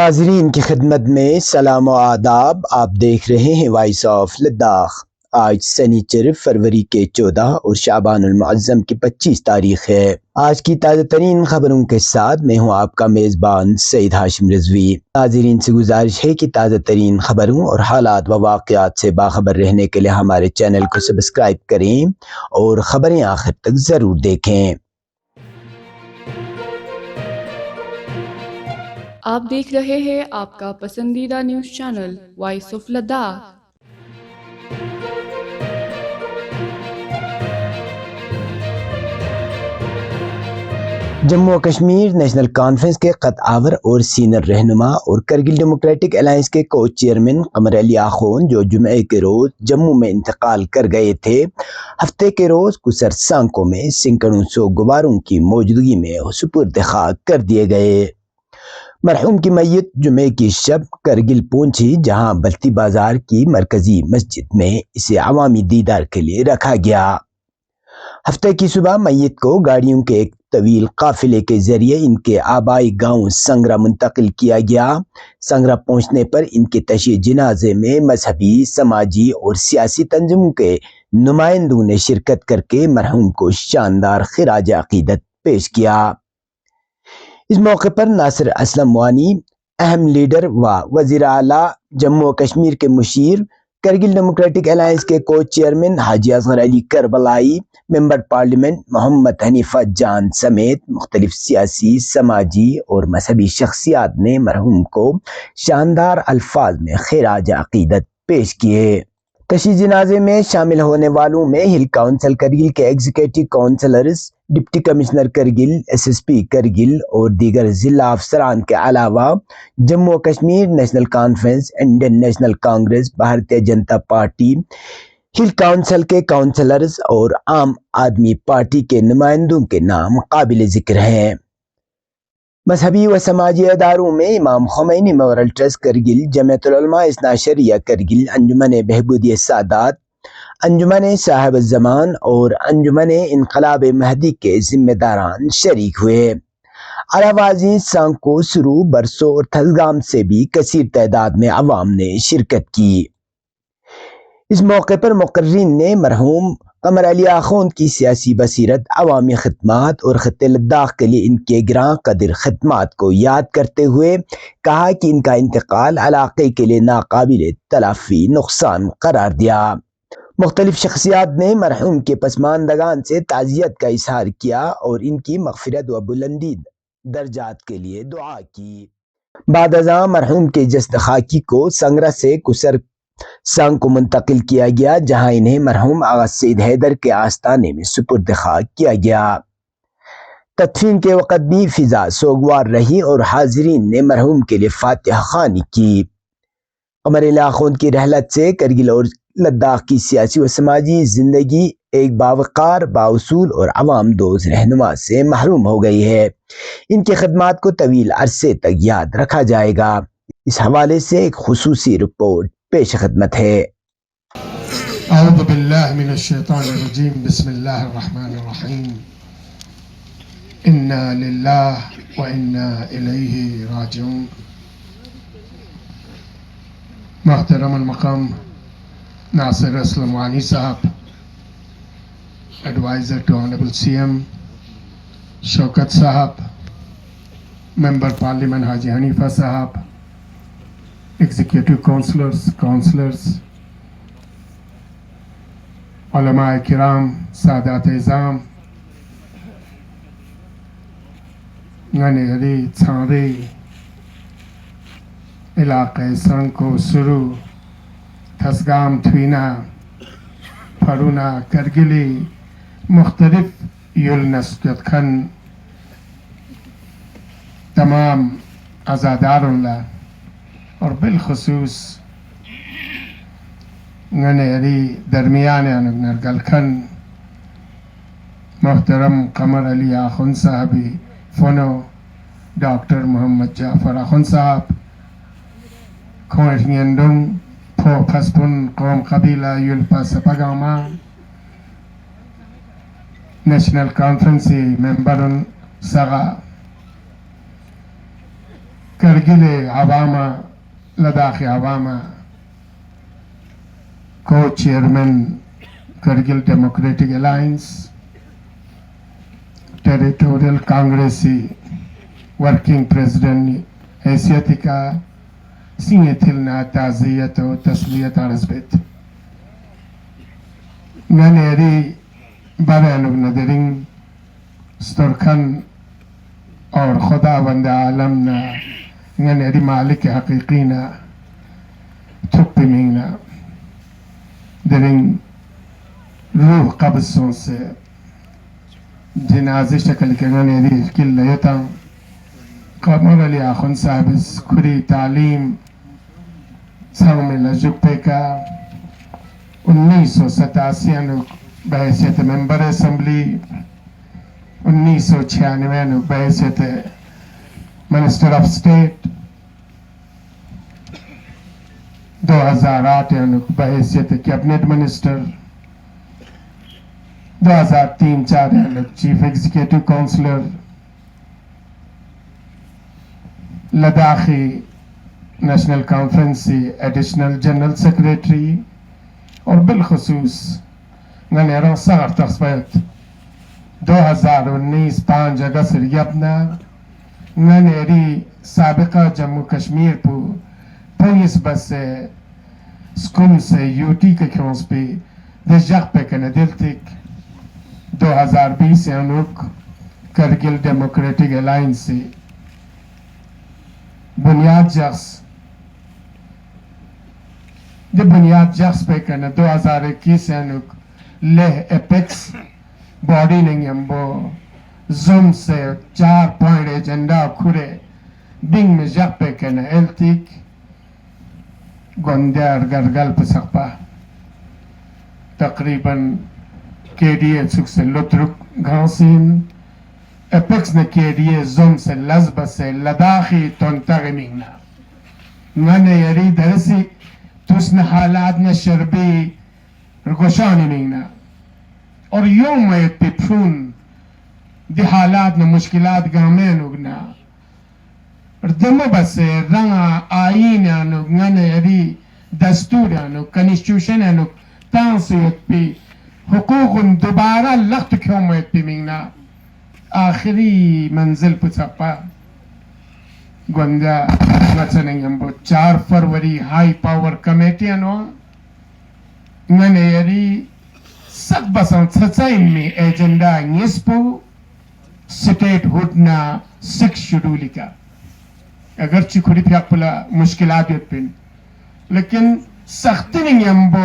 ناظرین کی خدمت میں سلام و آداب. آپ دیکھ رہے ہیں وائس آف لداخ. آج سنیچر فروری کے 14 اور شعبان المعظم کی 25 تاریخ ہے. آج کی تازہ ترین خبروں کے ساتھ میں ہوں آپ کا میزبان سعید ہاشم رضوی. ناظرین سے گزارش ہے کہ تازہ ترین خبروں اور حالات و واقعات سے باخبر رہنے کے لیے ہمارے چینل کو سبسکرائب کریں اور خبریں آخر تک ضرور دیکھیں. آپ دیکھ رہے ہیں آپ کا پسندیدہ news channel voice of Ladakh. Jammu و کشمیر نیشنل کانفرنس کے خط آور اور سینئر رہنما اور کرگل ڈیموکریٹک الائنس کے کو چیئرمین قمر علی آخون جو جمعے کے روز جموں میں انتقال کر گئے تھے، ہفتے کے روز کسر سانکو میں سینکڑوں سوگواروں کی موجودگی میں سپرد خاک کر دیے گئے. مرحوم کی میت جمعے کی شب کرگل پہنچی، جہاں بلتی بازار کی مرکزی مسجد میں اسے عوامی دیدار کے لیے رکھا گیا. ہفتے کی صبح میت کو گاڑیوں کے ایک طویل قافلے کے ذریعے ان کے آبائی گاؤں سنگرا منتقل کیا گیا. سنگرا پہنچنے پر ان کے تشییع جنازے میں مذہبی، سماجی اور سیاسی تنظیموں کے نمائندوں نے شرکت کر کے مرحوم کو شاندار خراج عقیدت پیش کیا. اس موقع پر ناصر اسلم وانی، اہم لیڈر و وزیر اعلیٰ جموں و کشمیر کے مشیر، کرگل ڈیموکریٹک الائنس کے کو چیئرمین حاجی اصغر علی کربلائی، ممبر پارلیمنٹ محمد حنیفہ جان سمیت مختلف سیاسی، سماجی اور مذہبی شخصیات نے مرحوم کو شاندار الفاظ میں خراج عقیدت پیش کیے. تشییع جنازے میں شامل ہونے والوں میں ہل کونسل کرگل کے executive councillors, deputy commissioner Kargil, S S P Kargil اور دیگر ضلع افسران کے علاوہ جموں و Kashmir national conference, Indian national congress, Bharatiya Janata party, hill council کے کونسلرز اور عام آدمی پارٹی کے نمائندوں کے نام قابل ذکر ہیں. مذہبی و سماجی اداروں میں امام خمینی میموریل ٹرسٹ کرگل، جمعیت العلماء اثنا عشریہ کرگل، انجمن بہبودی سادات، انجمن صاحب الزمان اور انجمن انقلاب مہدی کے ذمہ داران شریک ہوئے. علاوہ ازیں سانکو، سرو، برسو اور تھزگام سے بھی کثیر تعداد میں عوام نے شرکت کی. اس موقع پر مقررین نے مرحوم قمر علی آخون کی سیاسی بصیرت، عوامی خدمات اور خطے لداخ کے لیے ان کے گراں قدر خدمات کو یاد کرتے ہوئے کہا کہ ان کا انتقال علاقے کے لیے ناقابل تلافی نقصان قرار دیا. مختلف شخصیات نے مرحوم کے پسماندگان سے تعزیت کا اظہار کیا اور ان کی مغفرت و بلندی درجات کے لیے دعا کی. بعد ازاں مرحوم کے جسد خاکی کو سنگرا سے کسر سانگ کو منتقل کیا گیا، جہاں انہیں مرحوم آغا سید حیدر کے آستانے میں سپرد خاک کیا گیا. تدفین کے وقت بھی فضا سوگوار رہی اور حاضرین نے مرحوم کے لیے فاتحہ خوانی کی. قمر علی آخون کی رحلت سے کرگل اور لداخ کی سیاسی و سماجی زندگی ایک باوقار، بااصول اور عوام دوست رہنما سے محروم ہو گئی ہے. ان کی خدمات کو طویل عرصے تک یاد رکھا جائے گا. اس حوالے سے ایک خصوصی رپورٹ پیش خدمت ہے. اعوذ باللہ من الشیطان الرجیم، بسم اللہ الرحمن الرحیم. انا للہ و انا الیہ راجعون. محترم المقام ناصر اسلم وانی صاحب، advisor to honourable C M Shaukat صاحب، ممبر پارلیمنٹ حاجی حنیفہ صاحب، ایگزیکٹو کونسلرز، علماء کرام، سادات اعظام، غنی چھانری، علاقہ سانکو، سرو، تھزگام، تھوینا، پھرونا، کرگلی، مختلف یلنسکت کھن تمام عزادار اللہ اور بالخصوص غنی درمیان نرگل کھن محترم قمر علی آخون صاحبی فنو، ڈاکٹر محمد جعفر آخون صاحب، کھوئٹینڈنگ پھو پھسپن قوم قبیلہ یلپا سپگاما، نیشنل کانفرنسی ممبرن سغا، کرگل عوامہ لداخ عوامہ کو chairman Kargil democratic alliance territorial کانگریسی ورکنگ پریزیڈنٹ حیثیت کا سینئر تھلنا تعزیت و تسلیت عرض بیت ننیری برانوگ ندرنگ سترخن اور خدا بند عالمنا ننیری مالک حقیقینا تھپی مینگنا درنگ روح قبضوں سے جنازی شکل کے ننیری کل لیتا قمر علی آخون صاحب کھری تعلیم سنگ میں لجپے کا 1987 بحیثیت ممبر اسمبلی 1996 بحیثیت منسٹر آف اسٹیٹ 2008 بحیثیت cabinet minister 2003-04 chief executive councillor لداخی نیشنل کانفرنسی ایڈیشنل جنرل سیکریٹری اور بالخصوص ننیران سار تخصبیت 2019 5 اگست ریبنا ننیری سابقہ جموں کشمیر پولیس بس سے سکون سے یوٹی کے کھونس پہ دشجاق پہ کنے دل تک 2020 انوک کرگل ڈیموکریٹک الائنس سے بنیاد جخص پہ کنا 2021 انوک لہ اپیکس باڈی نہیں ہمبو زم سے 4 پوائنٹ ایجنڈا کھرے بنگ میں جخ پہ کنا ایلتک گوندیار گرگل پسقپا تقریباً کے ڈی اے سکھ سے لطرک گھانسین اپیکس نے کے ڈی اے زم سے لزب سے لداخی تونتاغ مینگنا نانے یری درسی تسن حالات نے شربی رگوشانی مینگنا اور یوم میں پیپھون دی حالات نے مشکلات گامین اگنا اور دمو بسے رنگا آئین انوگ نانے یری دستور انوگ کنسٹیوشن انوگ تانسیت پی حقوق دوبارہ لخت کیوں مویت پی مینگنا آخری منزل پسپا گوندہ نچننگ ہم 4 فروری ہائی پاور کمیٹی انو ننے یری سک بسان سچائن میں ایجنڈا نیسپو سٹیٹ ہوتنا 6 شیڈولی کا اگرچہ کھڑی پیاک پلا مشکلات یت پین لیکن سختی نہیں ہم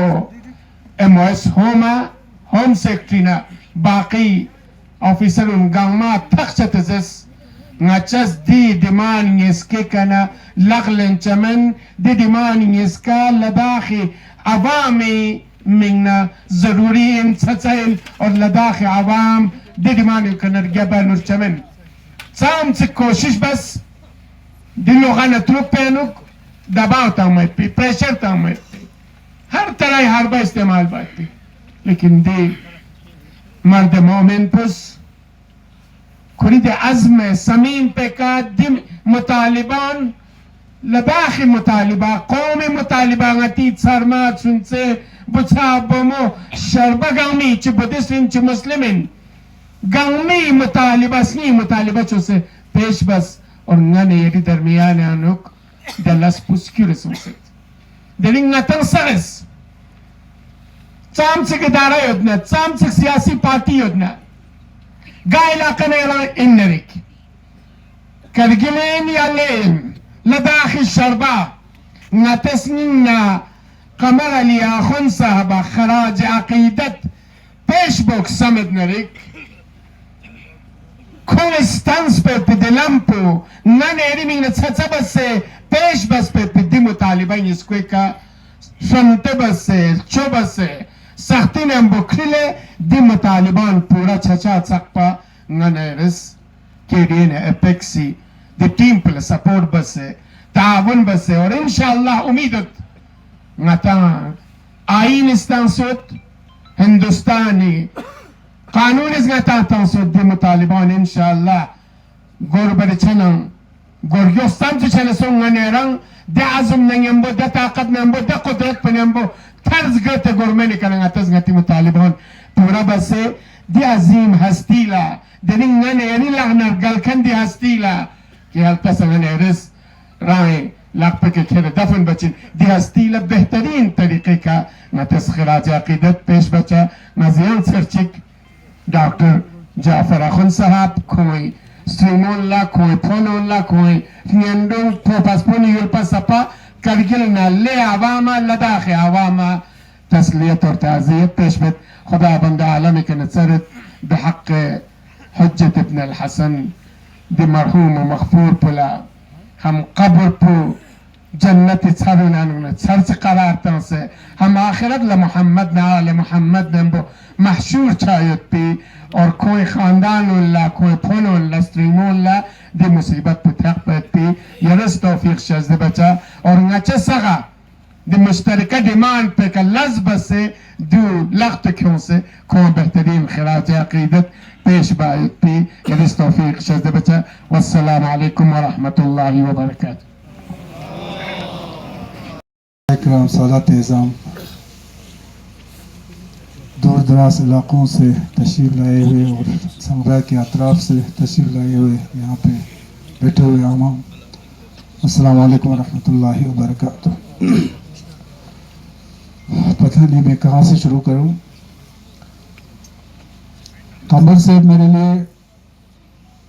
ایم او ایس ہوم سیکٹرینا باقی آفیسر ان گاما تخشت زس نچس دی دیمان نیسکے کنا لغلن چمن دی دیمان نیسکا لداخی عوامی منگنا ضروری ان سچائل اور لداخ عوام دی دیمان کنر گبا نور چمن سام سے کوشش بس دلو غانا تروپ پینک دباو تاومیت پی پریشر تاومیت پی ہر طرح حربہ استعمال بات پی لیکن دی مرد مومن پس کھرید عزم سمین پہ کا دم مطالبان لداخی مطالبہ قومی مطالبہ غتید سرمات سن سے بچا بمو شربہ گامی چھ بدسلین چھ مسلمین گامی مطالبہ سنی مطالبہ چھ سے پیش بس اور نانے یدی درمیان انوک دلس پسکی رسو سکت دلنگ نتن سرس چام سک ادارہ یدنا چام سک سیاسی پارٹی یدنا گا علاقہ نیران انرک کرگلین یا لین لداخی شربہ نتسنین قمر علی آخون صاحبہ خراج عقیدت پیش بوک سمد نرک کونستانس پہ پدلم پو نانیری مینگ نتسا بس سے پیش بس پہ پدی مطالبہ اس کوئی کا شنتے بس سے چو بس سے سختی نے ہم بکھلے دی مطالبان پورا چھچا سکپا نانیرس کے ڈی نے اپیکسی دی ٹیم پل سپورٹ بس سے تعاون بس سے اور انشاءاللہ امیدت نتا آئین استانسوت ہندوستانی قانون از نتا تانسوت دی مطالبان انشاءاللہ گور برچنن گرگستان چه چلسون غنیران ده عزم نگمبو ده طاقت نگمبو ده قدرت پنگمبو طرز گرت گرمه نکنن اتز گتی مطالبان پورا بسه دی عظیم هستیلا دنین غنیری لغنر گلکن دی هستیلا که هلتس غنیرس رائیں لاغ پہ کے کھیرے دفن بچین دی ہستیلا بہترین طریقے کا نتس خراج عقیدت پیش بچا نزیان سرچک ڈاکٹر جعفر اخن صاحب کوئی سریمون اللہ کوئی پھولو اللہ کوئی نیندون پوپاس پونی یلپا سپا کرگلنا لے عواما لداخ عواما تسلیت اور تعزیت پیش بت خدا بند عالمی کے نصرت بحق حجت ابن الحسن دی مرحوم و مغفور پلا ہم قبر پو جنت چھرنانونا چھرچ قرار تنسے ہم آخرت لمحمد نعال محمد نمبو محشور چایت پی اور کوئی خاندان اللہ کوئی پھولو اللہ سٹریمو اللہ دی مصیبت پہ تحقیت پی یرس توفیق شزد بچا اور نچے سغا دی مشترکہ ڈیمان پہ کا لزب سے دو لغت کیوں سے کون بہترین خراج عقیدت پیش باعت پی یرس توفیق شزد بچا والسلام علیکم ورحمت اللہ وبرکاتہ. اکرام سادات اعظام، دور دراز علاقوں سے تشریف لائے ہوئے اور سمرا کے اطراف سے تشریف لائے ہوئے یہاں پہ بیٹھے ہوئے عوام، السلام علیکم ورحمۃ اللہ وبرکاتہ. پتہ نہیں میں کہاں سے شروع کروں. قمر صاحب میرے لیے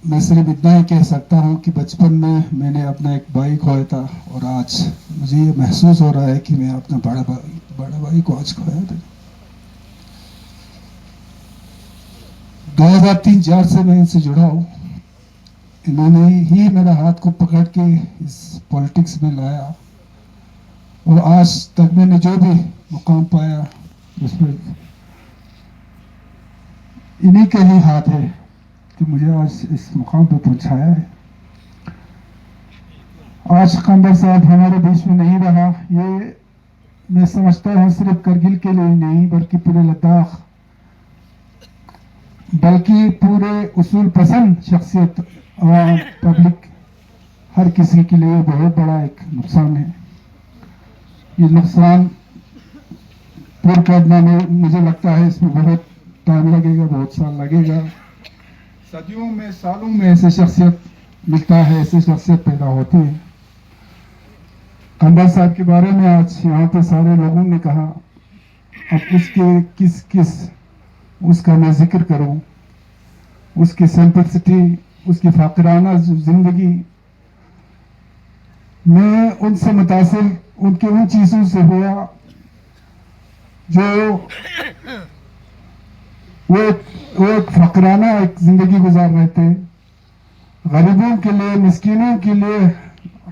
میں صرف اتنا ہی کہہ سکتا ہوں کہ بچپن میں نے اپنا ایک بھائی کھویا تھا اور آج مجھے یہ محسوس ہو رہا ہے کہ میں اپنا بڑا بھائی کو آج کھویا تھا. 2003-04 سے میں ان سے جڑا ہوں. انہوں نے ہی میرا ہاتھ کو پکڑ کے اس پولیٹکس میں لایا اور آج تک میں نے جو بھی مقام پایا اس میں انہی کے ہی ہاتھ ہے کہ مجھے آج اس مقام پہ پہنچایا ہے. آج قمر صاحب ہمارے بیچ میں نہیں رہا. یہ میں سمجھتا ہوں صرف کرگل کے لیے نہیں بلکہ پورے لداخ، بلکہ پورے اصول پسند شخصیت عوام پبلک ہر کسی کے لیے بہت بڑا ایک نقصان ہے. یہ نقصان پور کرنا میں مجھے لگتا ہے اس میں بہت ٹائم لگے گا، بہت سال لگے گا. صدیوں میں سالوں میں ایسے شخصیت ملتا ہے، ایسے شخصیت پیدا ہوتی ہے. قمر صاحب کے بارے میں آج یہاں پہ سارے لوگوں نے کہا. اب اس کے اس کا میں ذکر کروں. اس کی سمپلسٹی، اس کی فقرانہ زندگی، میں ان سے متاثر ان کے ان چیزوں سے ہوا جو وہ ایک فقرانہ ایک زندگی گزار رہے تھے. غریبوں کے لیے، مسکینوں کے لیے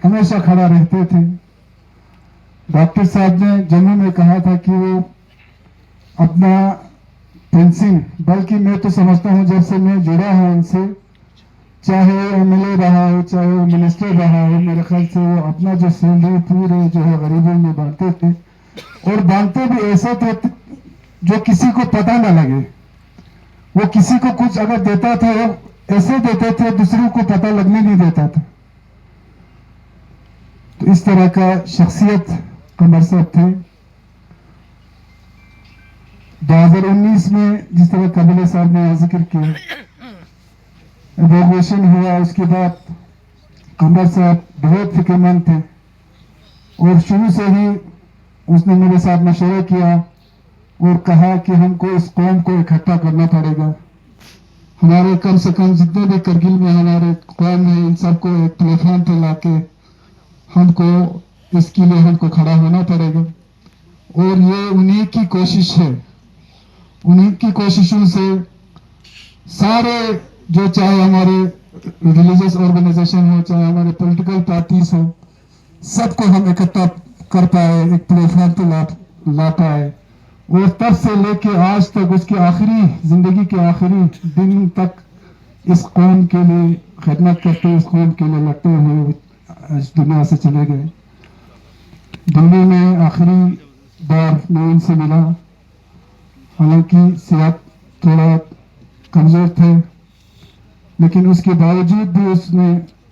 ہمیشہ کھڑا رہتے تھے. ڈاکٹر صاحب نے جموں میں کہا تھا کہ وہ اپنا پینشن، بلکہ میں تو سمجھتا ہوں جب سے میں جڑا ہوں ان سے، چاہے ایم ایل اے رہا ہو چاہے وہ منسٹر رہا ہو، میرے خیال سے وہ اپنا جو سیلری پورے جو ہے غریبوں میں بانٹتے تھے اور بانٹتے بھی ایسے تھے جو کسی کو پتہ نہ لگے. وہ کسی کو کچھ اگر دیتا تھا وہ ایسے دیتے تھے دوسروں کو پتہ لگنے نہیں دیتا تھا. تو اس طرح کا شخصیت قمر صاحب تھے. 2019 میں جس طرح قبیلے صاحب نے ذکر کیا، ایویلویشن ہوا، اس کے بعد قمر صاحب بہت فکر مند تھے اور شروع سے ہی اس نے میرے ساتھ مشورہ کیا اور کہا کہ ہم کو اس قوم کو اکٹھا کرنا پڑے گا. ہمارے کم سے کم جتنے بھی کرگل میں ہمارے قوم ہیں ان سب کو ایک پلیٹ فارم پہ لا کے ہم کو اس کے لیے ہم کو کھڑا ہونا پڑے گا. اور یہ انہی کی کوشش ہے. انہی کی کوششوں سے سارے جو چاہے ہمارے ریلیجیس آرگنائزیشن ہو چاہے ہمارے پولیٹیکل پارٹیز ہو، سب کو ہم اکٹھا کر پائے، ایک پلیٹ فارم پہ لا پائے. اور تب سے لے کے آج تک اس کی آخری زندگی کے آخری دن تک اس قوم کے لیے خدمت کرتے، اس قوم کے لیے لڑتے ہوئے اس دنیا سے چلے گئے. دلی میں آخری بار میں ان سے ملا، حالانکہ صحت تھوڑا کمزور تھے لیکن اس کے باوجود بھی اس نے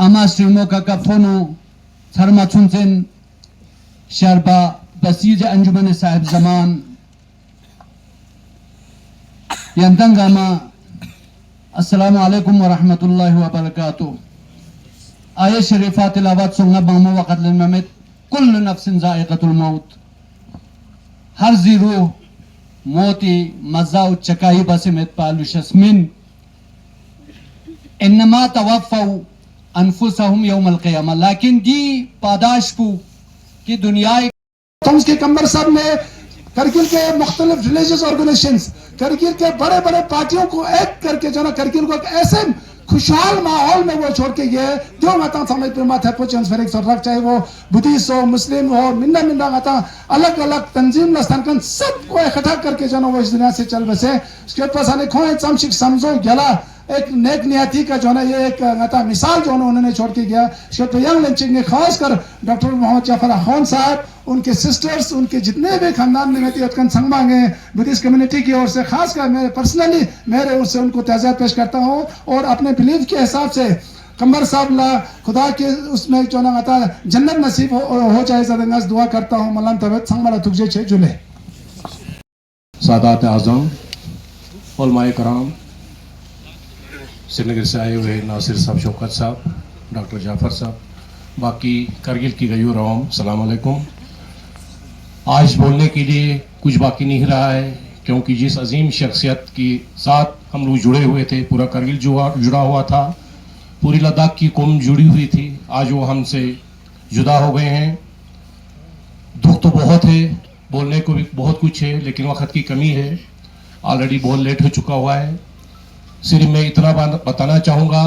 ama streamo kakafonu sarma chunsen sharba basij anjuman sahib zaman yantangama assalamu alaikum wa rahmatullahi wa barakatuh. آیت شریفہ تلاوت سنگا بامو وقت لنمت کل نفس ذائقۃ الموت. ہر زی روح موتی مزہ و چکائی بسمت پالو شسمن انما توفوا انفسهم یوم القیامہ. لیکن دی پاداش کو کہ دنیا اس کے کمبر صاحب نے کرگل کے مختلف ریلیجیس آرگنائزیشنز کرگل کے بڑے بڑے پارٹیوں کو ایک کر کے جو نا کرگل کو ایک ایسے خوشحال ماحول میں وہ چھوڑ کے گئے جو ماتا سمجھ پر مات ہے پوچھنس فریق سر رکھ چاہے وہ بدھیس ہو مسلم ہو منہ ماتا الگ الگ تنظیم لستان کن سب کو اکٹھا کر کے جو نا وہ اس دنیا سے چل بسے. اس کے پاس آنے کھوئے چمشک سمزو گلا ایک نیک نیاتی کا جو نا یہ ایک مثال جو انہوں نے چھوڑ کے گیا. اس کے پاس ینگ لنچنگ نے خاص کر ڈاکٹر محمد جعفر خان صاحب ان کے سسٹرز ان کے جتنے بھی خاندان میں میتی اتکن سنگ مانگے بدھسٹ کمیونٹی کی اور سے خاص کر میں پرسنلی میرے ان سے ان کو تعزیت پیش کرتا ہوں اور اپنے بلیف کے حساب سے کمبر صاحب لا خدا کے اس میں جو نا جنت نصیب ہو جائے زدنگاز دعا کرتا ہوں ملان طبیعت سنگ مالا تکجے چھے جلے. سادات اعظم علماء کرام سری نگر سے آئے ہوئے ناصر صاحب شوکت صاحب ڈاکٹر جعفر صاحب باقی کرگل کی غیور عوام السلام علیکم. آج بولنے کے لیے کچھ باقی نہیں رہا ہے کیونکہ جس عظیم شخصیت کے ساتھ ہم لوگ جڑے ہوئے تھے پورا کرگل جڑا ہوا تھا پوری لداخ کی قوم جڑی ہوئی تھی آج وہ ہم سے جدا ہو گئے ہیں. دکھ تو بہت ہے بولنے کو بھی بہت کچھ ہے لیکن وقت کی کمی ہے آلریڈی بہت لیٹ ہو چکا ہوا ہے. صرف میں اتنا بتانا چاہوں گا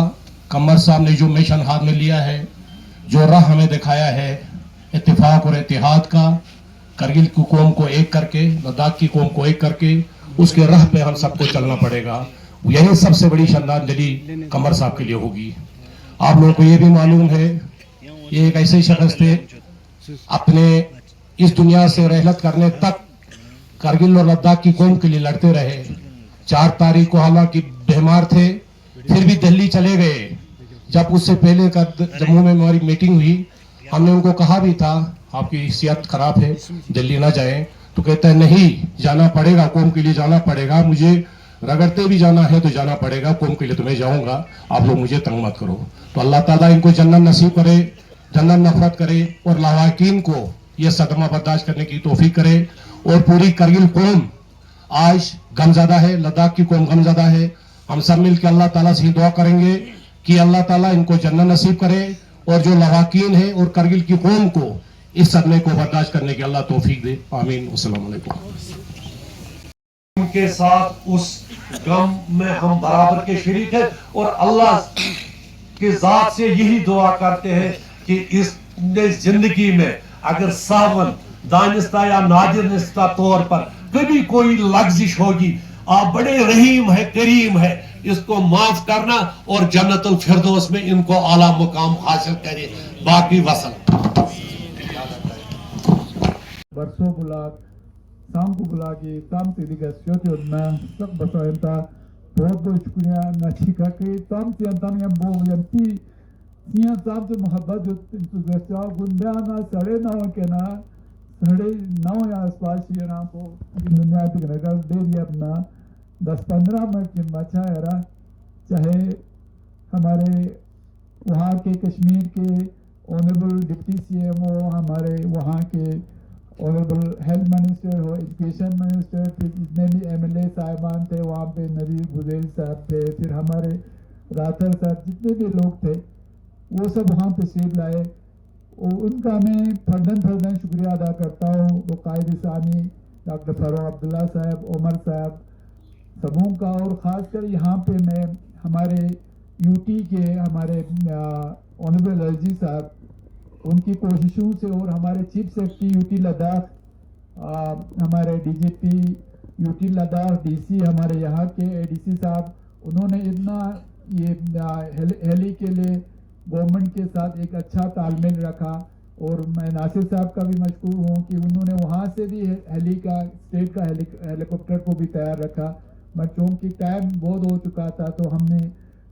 قمر صاحب نے جو مشن ہاتھ میں لیا ہے جو راہ ہمیں دکھایا ہے اتفاق اور اتحاد کا کرگل کی قوم کو ایک کر کے لداخ کی قوم کو ایک کر کے اس کے راہ پہ ہم سب کو چلنا پڑے گا. یہی سب سے بڑی شرمندگی قمر صاحب کے لیے ہوگی. آپ لوگوں کو یہ بھی معلوم ہے یہ ایک ایسے شخص تھے اپنے اس دنیا سے رحلت کرنے تک کرگل اور لداخ کی قوم کے لیے لڑتے رہے. 4 تاریخ کو حالانکہ بیمار تھے پھر بھی دہلی چلے گئے. جب اس سے پہلے کا جموں میں ہماری میٹنگ ہوئی ہم نے ان کو کہا بھی تھا آپ کی صحت خراب ہے دہلی نہ جائیں تو کہتا ہے نہیں جانا پڑے گا قوم کے لیے جانا پڑے گا مجھے رگڑتے بھی جانا ہے تو جانا پڑے گا قوم کے لیے تو میں جاؤں گا آپ لوگ مجھے تنگ مت کرو. تو اللہ تعالیٰ ان کو جنت نصیب کرے جنت نفرت کرے اور لاواقین کو یہ صدمہ برداشت کرنے کی توفیق کرے. اور پوری کرگل قوم آج غمزدہ ہے لداخ کی قوم غمزدہ ہے. ہم سب مل کے اللہ تعالیٰ سے دعا کریں گے کہ اللہ تعالیٰ ان کو جنت نصیب کرے اور جو لاواقین ہیں اور کرگل کی قوم کو اس صدمے کو برداشت کرنے کی اللہ توفیق دے. آمین. السلام علیکم. ان کے ساتھ اس غم میں ہم برابر کے شریک ہیں اور اللہ کی ذات سے یہی دعا کرتے ہیں کہ اس زندگی میں اگر ساون دانستہ یا نادرستہ طور پر کبھی کوئی لغزش ہوگی آپ بڑے رحیم ہے کریم ہے اس کو معاف کرنا اور جنت الفردوس میں ان کو اعلیٰ مقام حاصل کرے. باقی وصل برسوں بلاک سام کو بلا کے تام تیری کا سیوتی ادنا سب بسائنتا بہت بہت شکریہ ناچی کا کہ تام تی انتانی ہم بو ینتی سیاں تام سے محبت جو انتظار گندیانا سڑے ناؤں کے نا سڑے ناؤں یا اسپاسی ہے نا کو دنیا تک رگل دے رہی اپنا 10-15 منٹ کی بچا ہے رہا چاہے ہمارے وہاں کے کشمیر کے آنریبل ڈپٹی سی ایم او ہمارے وہاں کے آنریبل ہیلتھ منسٹر ہو ایجوکیشن منسٹر پھر جتنے بھی ایم ایل اے صاحبان تھے وہاں پہ نذیر گزیل صاحب تھے پھر ہمارے راتھر صاحب جتنے بھی لوگ تھے وہ سب وہاں تشریف لائے ان کا میں فردن شکریہ ادا کرتا ہوں. وہ قائد ثانی ڈاکٹر فاروق عبداللہ صاحب عمر صاحب سبوں کا اور خاص کر یہاں پہ میں ہمارے یو ٹی کے ہمارے آنریبل الرجی صاحب ان کی کوششوں سے اور ہمارے chief secretary U T Ladakh ہمارے D G P U T Ladakh D C ہمارے یہاں کے اے ڈی سی صاحب انہوں نے اتنا یہ ہیلی کے لیے گورنمنٹ کے ساتھ ایک اچھا تال میل رکھا. اور میں ناصر صاحب کا بھی مشکور ہوں کہ انہوں نے وہاں سے بھی ہیلی کا اسٹیٹ کا ہیلی کاپٹر کو بھی تیار رکھا. بٹ چونکہ ٹائم بہت ہو چکا تھا تو ہم نے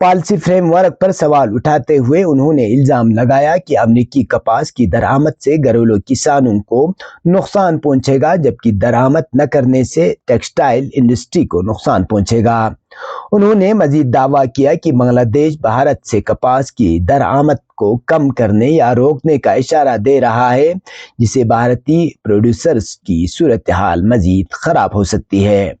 پالیسی فریم ورک پر سوال اٹھاتے ہوئے انہوں نے الزام لگایا کہ امریکی کپاس کی درآمد سے گھریلو کسانوں کو نقصان پہنچے گا، جبکہ درآمد نہ کرنے سے ٹیکسٹائل انڈسٹری کو نقصان پہنچے گا۔ انہوں نے مزید دعویٰ کیا کہ بنگلہ دیش بھارت سے کپاس کی درآمد کو کم کرنے یا روکنے کا اشارہ دے رہا ہے، جس سے بھارتی پروڈیوسرز کی صورتحال مزید خراب ہو سکتی ہے۔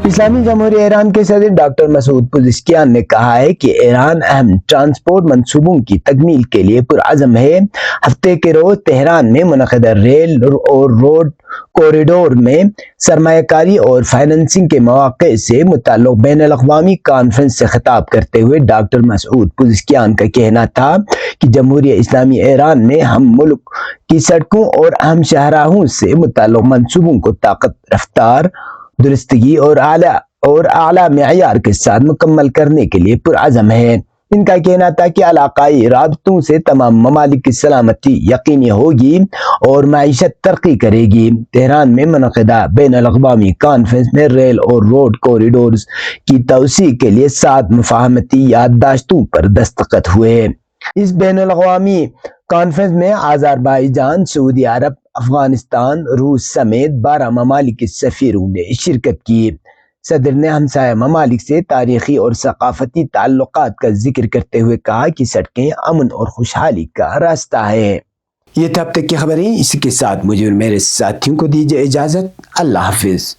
اسلامی جمہوریہ ایران کے صدر ڈاکٹر مسعود پزشکیان نے کہا ہے کہ ایران اہم ٹرانسپورٹ منصوبوں کی تکمیل کے لیے پرعزم ہے۔ ہفتے کے روز تہران میں منعقدہ ریل اور روڈ کوریڈور میں سرمایہ کاری اور فائننسنگ کے مواقع سے متعلق بین الاقوامی کانفرنس سے خطاب کرتے ہوئے ڈاکٹر مسعود پزشکیان کا کہنا تھا کہ جمہوریہ اسلامی ایران نے ہم ملک کی سڑکوں اور اہم شاہراہوں سے متعلق منصوبوں کو طاقت، رفتار، درستگی اور اعلیٰ معیار کے ساتھ مکمل کرنے کے لیے پرعزم ہے۔ ان کا کہنا تھا کہ علاقائی رابطوں سے تمام ممالک کی سلامتی یقینی ہوگی اور معیشت ترقی کرے گی۔ تہران میں منعقدہ بین الاقوامی کانفرنس میں ریل اور روڈ کوریڈورز کی توسیع کے لیے 7 مفاہمتی یادداشتوں پر دستخط ہوئے۔ اس بین الاقوامی کانفرنس میں آذربائیجان، سعودی عرب، افغانستان، روس سمیت 12 ممالک کے سفیروں نے شرکت کی۔ صدر نے ہمسایہ ممالک سے تاریخی اور ثقافتی تعلقات کا ذکر کرتے ہوئے کہا کہ سڑکیں امن اور خوشحالی کا راستہ ہے۔ یہ تھا اب تک کی خبریں، اسی کے ساتھ مجھے اور میرے ساتھیوں کو دیجیے اجازت۔ اللہ حافظ۔